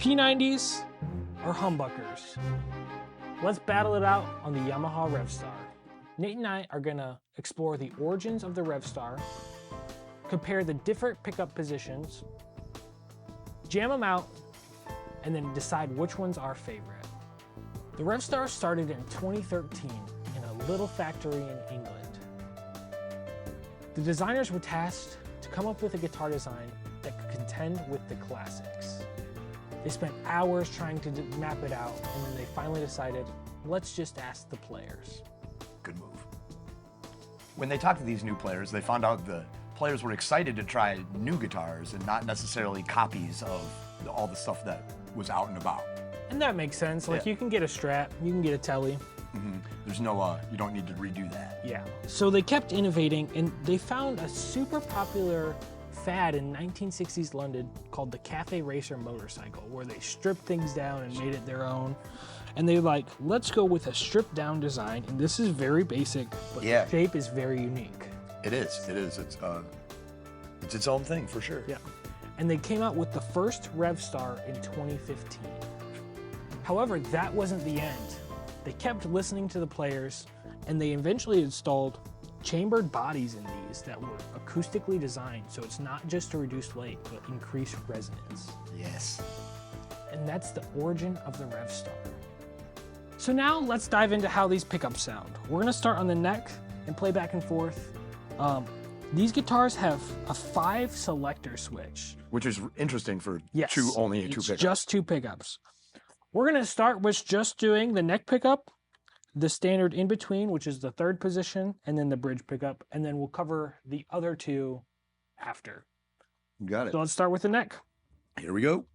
P90s or humbuckers? Let's battle it out on the Yamaha Revstar. Nate and I are gonna explore the origins of the Revstar, compare the different pickup positions, jam them out, and then decide which one's our favorite. The Revstar started in 2013 in a little factory in England. The designers were tasked to come up with a guitar design that could contend with the classics. They spent hours trying to map it out, and then they finally decided, let's just ask the players. Good move. When they talked to these new players, they found out the players were excited to try new guitars and not necessarily copies of all the stuff that was out and about. And that makes sense. Like, you can get a Strat, you can get a Tele. There's no, you don't need to redo that. Yeah. So they kept innovating, and they found a super popular fad in 1960s London called the Cafe Racer motorcycle, where they stripped things down and made it their own. And they like, let's go with a stripped down design. And this is very basic, but the shape is very unique. It is. It's its own thing for sure. Yeah. And they came out with the first Revstar in 2015. However, that wasn't the end. They kept listening to the players, and they eventually installed chambered bodies in these that were acoustically designed, so it's not just to reduce weight, but increase resonance. Yes. And that's the origin of the Revstar. So now let's dive into how these pickups sound. We're gonna start on the neck and play back and forth. These guitars have a 5 selector switch. Which is interesting for only two pickups. Just 2 pickups. We're gonna start with just doing the neck pickup, the standard in between, which is the 3rd position, and then the bridge pickup, and then we'll cover the other 2 after. Got it. So let's start with the neck. Here we go.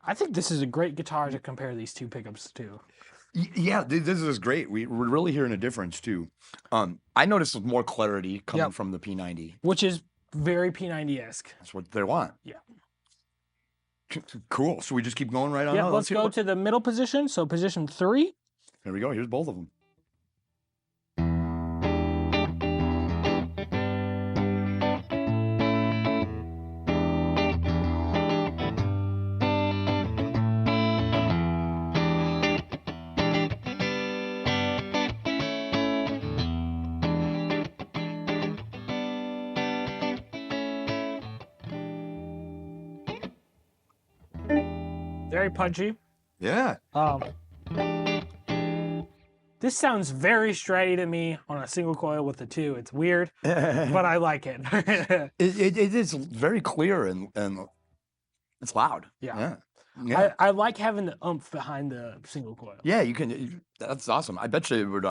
I think this is a great guitar to compare these 2 pickups to. Yeah, this is great. We're really hearing a difference too. I noticed more clarity coming from the P90. Which is very P90-esque. That's what they want. Yeah. Cool. So we just keep going right on? Yeah, let's go to the middle position. So position 3. Here we go. Here's both of them. Very punchy. Yeah. This sounds very Stratty to me on a single coil with the 2. It's weird, but I like it. It is very clear and it's loud. Yeah. I like having the oomph behind the single coil. Yeah, you can. That's awesome. I bet you it would.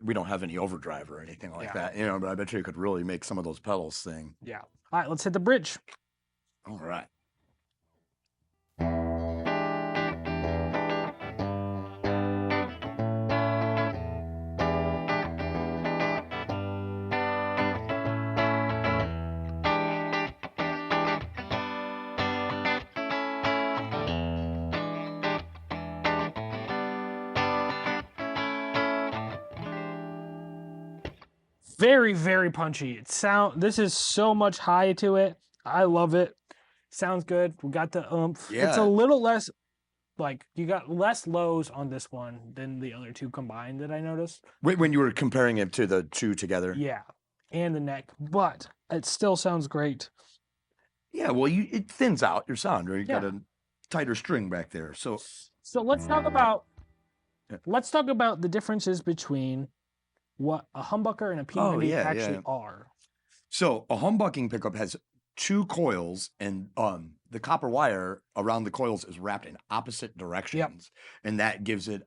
We don't have any overdrive or anything like that, but I bet you could really make some of those pedals sing. Yeah. All right, let's hit the bridge. All right. Very, very punchy. This is so much high to it. I love it. Sounds good. We got the oomph. Yeah. It's a little less, like, you got less lows on this one than the other 2 combined that I noticed. When you were comparing it to the 2 together? Yeah, and the neck, but it still sounds great. Yeah, well, it thins out your sound, or you got a tighter string back there. So let's talk about the differences between what a humbucker and a P90 actually are. So a humbucking pickup has 2 coils, and the copper wire around the coils is wrapped in opposite directions, and that gives it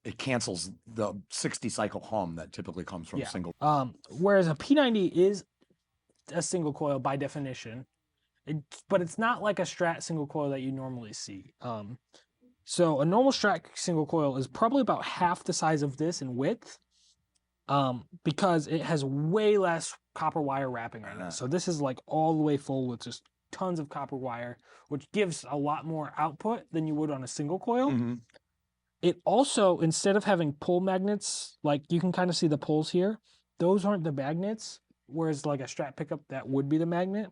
it cancels the 60 cycle hum that typically comes from a single. Whereas a P90 is a single coil by definition, but it's not like a Strat single coil that you normally see. So a normal Strat single coil is probably about half the size of this in width, because it has way less copper wire wrapping on it. So this is like all the way full with just tons of copper wire, which gives a lot more output than you would on a single coil. Mm-hmm. It also, instead of having pull magnets, like you can kind of see the pulls here, those aren't the magnets, whereas like a Strat pickup, that would be the magnet.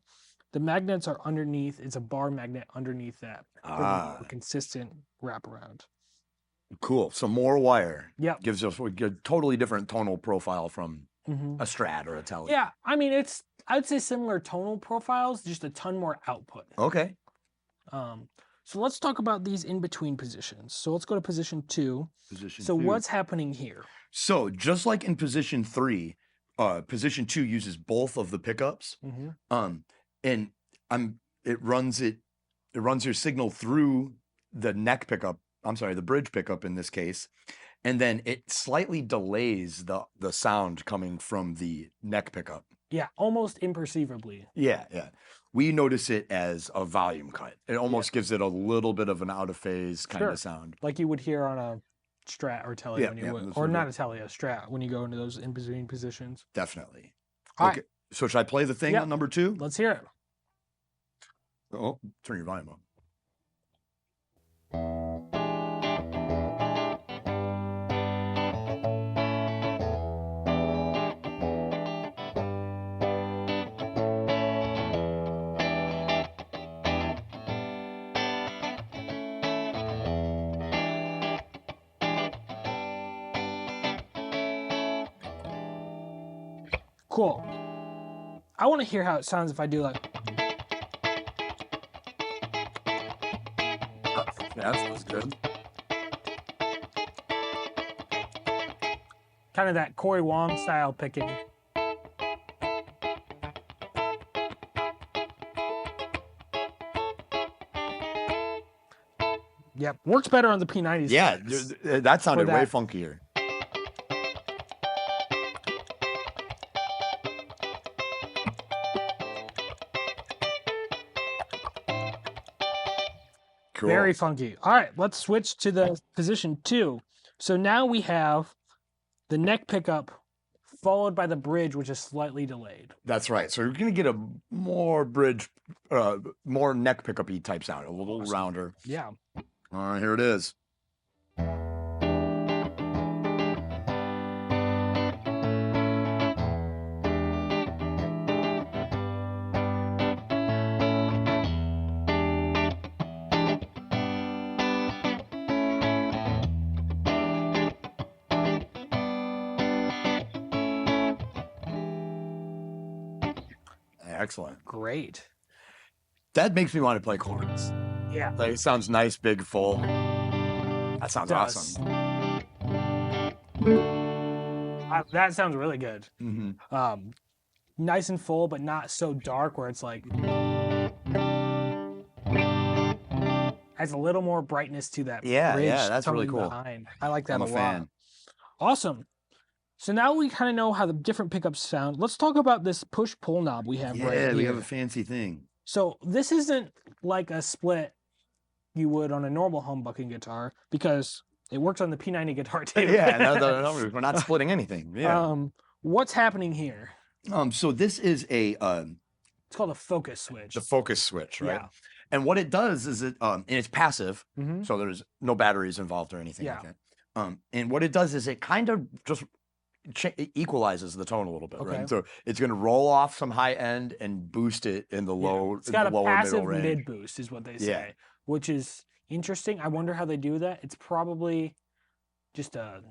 The magnets are underneath. It's a bar magnet underneath that for the more consistent wraparound. Cool. So more wire. Yep. Gives us a totally different tonal profile from Mm-hmm. a Strat or a Tele. Yeah, I mean, I'd say similar tonal profiles, just a ton more output. Okay. So let's talk about these in-between positions. So let's go to position 2. So what's happening here? So just like in position 3, position 2 uses both of the pickups. Mm-hmm. And it runs your signal through the neck pickup. I'm sorry, the bridge pickup in this case. And then it slightly delays the sound coming from the neck pickup. Yeah, almost imperceivably. Yeah. We notice it as a volume cut. It almost gives it a little bit of an out of phase kind of sound. Like you would hear on a Strat or Tele or not a Tele, a Strat when you go into those in-between positions. Definitely. All okay. right. So should I play the thing on number 2? Let's hear it. Oh, turn your volume up. Cool. I want to hear how it sounds if I do like. Yeah, that sounds good. Kind of that Corey Wong style picking. Yep, works better on the P90s. Yeah, that sounded way funkier. Cool. Very funky. All right, let's switch to the position 2. So now we have the neck pickup followed by the bridge, which is slightly delayed. That's right. So you're going to get a more bridge, more neck pickup-y type sound, a little rounder. Yeah. All right, here it is. Excellent. Great. That makes me want to play chords. Yeah. Like, it sounds nice, big, full. That sounds awesome. That sounds really good. Mm-hmm. Nice and full, but not so dark where it's like adds a little more brightness to that. Yeah, bridge that's really cool. Behind. I like that I'm a a lot. fan. Awesome. So now we kind of know how the different pickups sound. Let's talk about this push-pull knob we have right here. Yeah, we have a fancy thing. So this isn't like a split you would on a normal humbucking guitar because it works on the P90 guitar too. Yeah, no, we're not splitting anything. Yeah. What's happening here? So this is a it's called a focus switch. The focus switch, right? Yeah. And what it does is and it's passive, Mm-hmm. so there's no batteries involved or anything like Yeah. that. And what it does is it kind of just it equalizes the tone a little bit, Okay. right? So it's going to roll off some high end and boost it in the low, It's got a lower passive middle range. mid boost, is what they say, which is interesting. I wonder how they do that. It's probably just a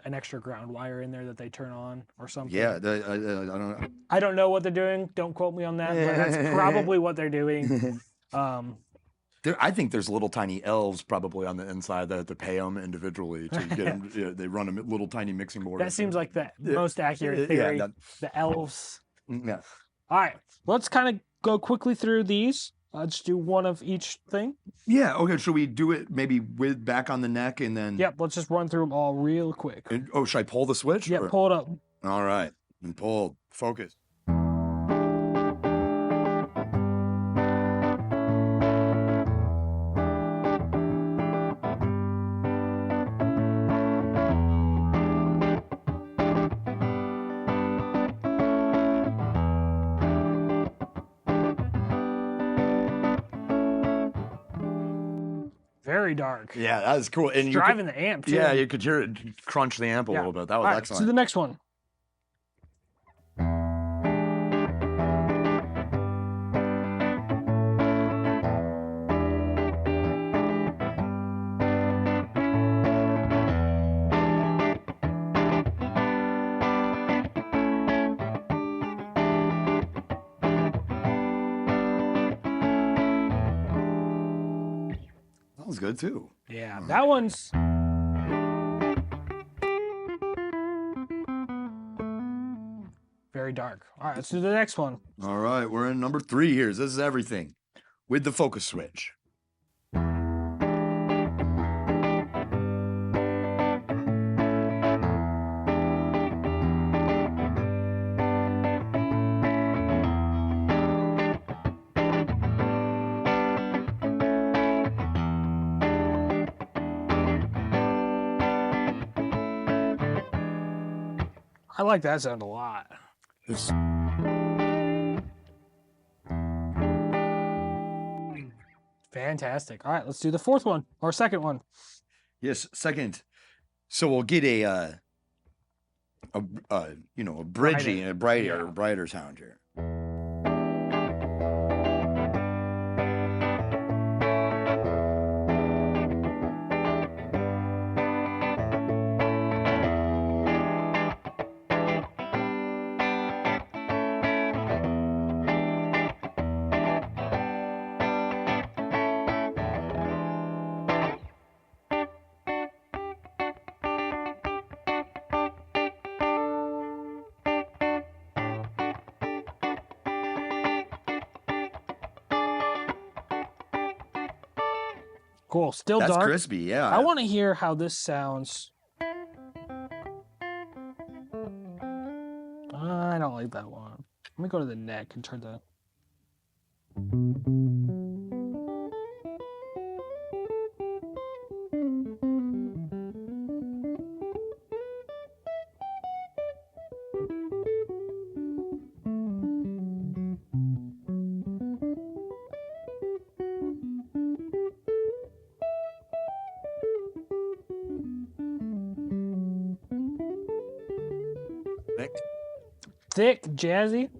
an extra ground wire in there that they turn on or something. Yeah, I don't know. I don't know what they're doing. Don't quote me on that, but that's probably what they're doing. I think there's little tiny elves probably on the inside that have to pay them individually to get them. They run a little tiny mixing board. That seems like the most accurate theory. The elves. Yeah. All right, let's kind of go quickly through these. Let's do one of each thing. Yeah. Okay. Should we do it maybe with back on the neck and then? Yep. Let's just run through them all real quick. Should I pull the switch? Yep. Pull it up. All right. And pull. Focus. Very dark. Yeah, that was cool. And It's you driving the amp, too. Yeah, you could hear it crunch the amp a little bit. That was All right, excellent. to the next one. That was good too. Yeah, that one's... very dark. All right, let's do the next one. All right, we're in number 3 here. This is everything with the focus switch. I like that sound a lot. This- Fantastic. All right, let's do the fourth one or second one. Yes, second. So we'll get a bridging, brighter sound here. Cool. Still That's dark. crispy, yeah. I want to hear how this sounds. I don't like that one. Let me go to the neck and turn the... thick, jazzy.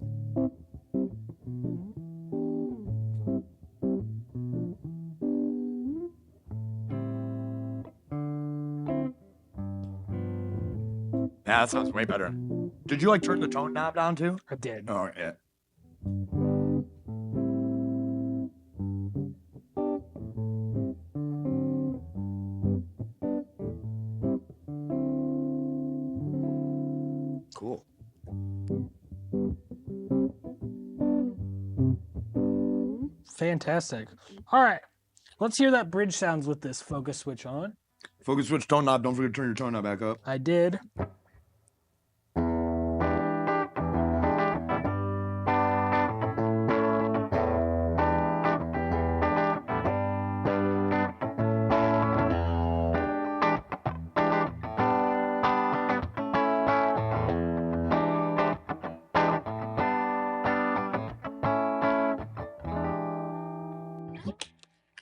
Yeah, that sounds way better. Did you turn the tone knob down too? I did. Oh, yeah. Cool. Fantastic. All right, let's hear that bridge sounds with this focus switch on. Focus switch, tone knob. Don't forget to turn your tone knob back up. I did.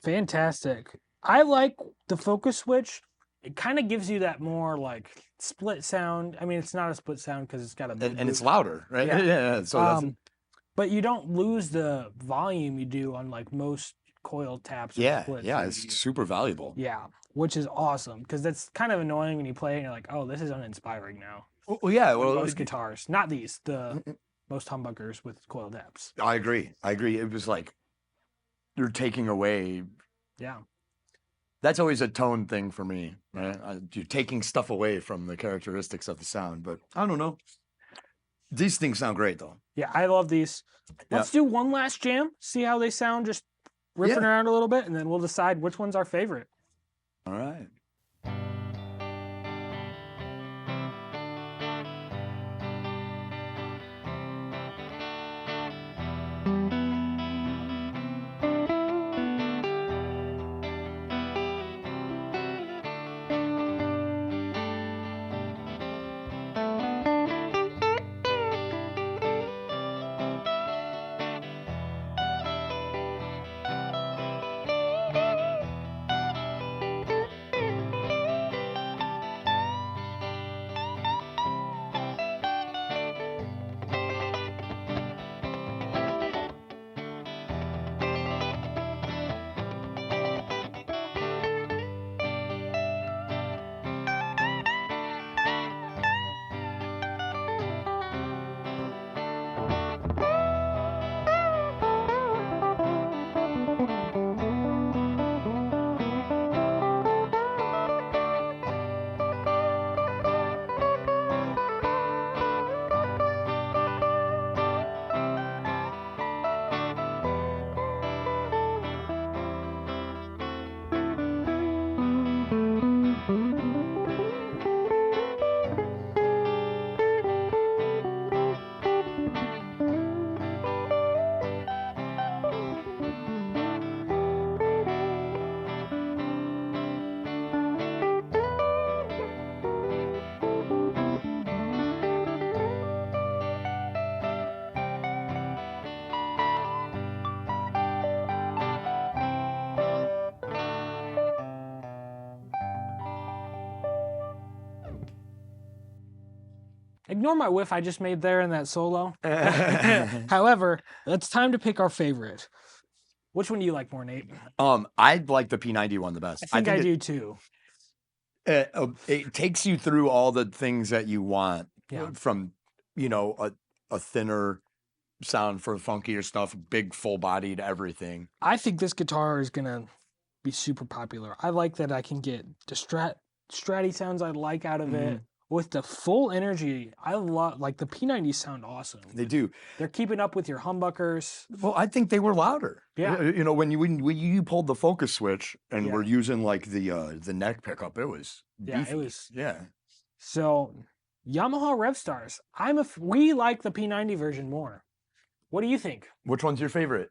Fantastic. I like the focus switch. It kind of gives you that more split sound. I mean, it's not a split sound because it's got a And it's louder, right? Yeah. Yeah. So that's but you don't lose the volume you do on most coil taps. Or splits yeah. that It's you- super valuable. yeah, which is awesome because that's kind of annoying when you play it and you're like, oh, this is uninspiring now. Well, yeah. Like Well, most guitars, not these, the most humbuckers with coil taps. I agree. It was you're taking away. Yeah. That's always a tone thing for me, right? You're taking stuff away from the characteristics of the sound, but I don't know. These things sound great though. Yeah, I love these. Let's do one last jam, see how they sound, just riffing Yeah. around a little bit, and then we'll decide which one's our favorite. All right. Ignore my whiff I just made there in that solo. However, it's time to pick our favorite. Which one do you like more, Nate? I like the P90 one the best. I think I do too. It takes you through all the things that you want. Yeah. From, a thinner sound for funkier stuff, big full bodied everything. I think this guitar is gonna be super popular. I like that I can get the stratty sounds I like out of it with the full energy. I love the P90s sound awesome. They do. They're keeping up with your humbuckers. Well, I think they were louder. Yeah. When you pulled the focus switch and Yeah. we're using the neck pickup, it was beefy. It was. Yeah. So Yamaha Revstars. We like the P90 version more. What do you think? Which one's your favorite?